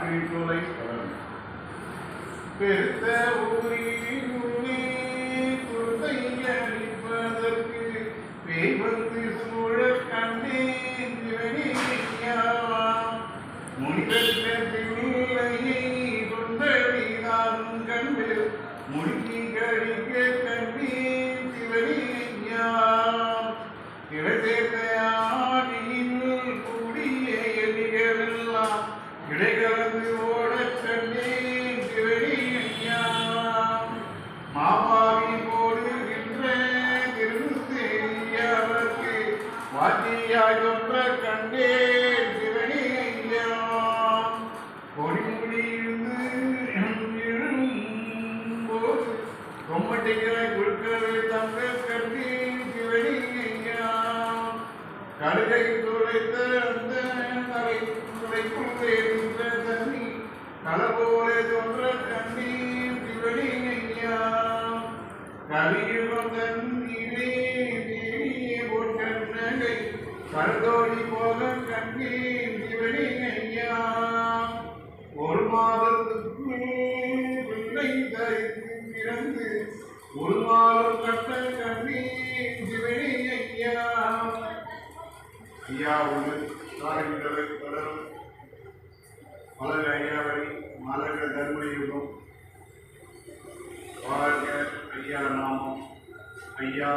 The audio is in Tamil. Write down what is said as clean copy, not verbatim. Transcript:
சோலை பெருத்த ஊரே துர்த்தையடிப்பதற்கு பேய்வந்து சூழ கண்டேன் முனிவற்ற பிள்ளையை தொண்டடினாரும் கண்டு முடிக்கி கடிக்க கண்டேன் சிவனியா இடத்தேர்ந்த ஆடியில் கூடிய எலிகளெல்லாம் இடைகலந்து ஓட கண்டேன் சிவனியா மாமாவி போடுகின்ற திருத்தேரியாவர்க்கு வாத்தியாய் ஒன்ற கண்டேன் சிவனியா பொடிமுடியிருந்து எழும்போது கொம்மட்டிகளை கொடுக்கவே தங்க கண்டேன் சிவனியா கடுகை துளைத்த அந்த துளைக்குள்ளே நின்ற தண்ணி கலபோலே தோன்ற கண்ணீர் சிவனியா கலியுகம் தண்ணீரே தேடியே போட்ட நகை கருதோடி போக கண்ணீர் சிவனியா ஒரு மாதத்துக்கு பிள்ளை தரித்து பிறந்து ஒரு மாதம் கட்ட கண்ணீர் சிவனியா ஐயா ஒன்று காலங்களை தொடரும் மலர் ஐயாவரி மலர தர்மயுகம் வாழ்க ஐயா நாமம் ஐயா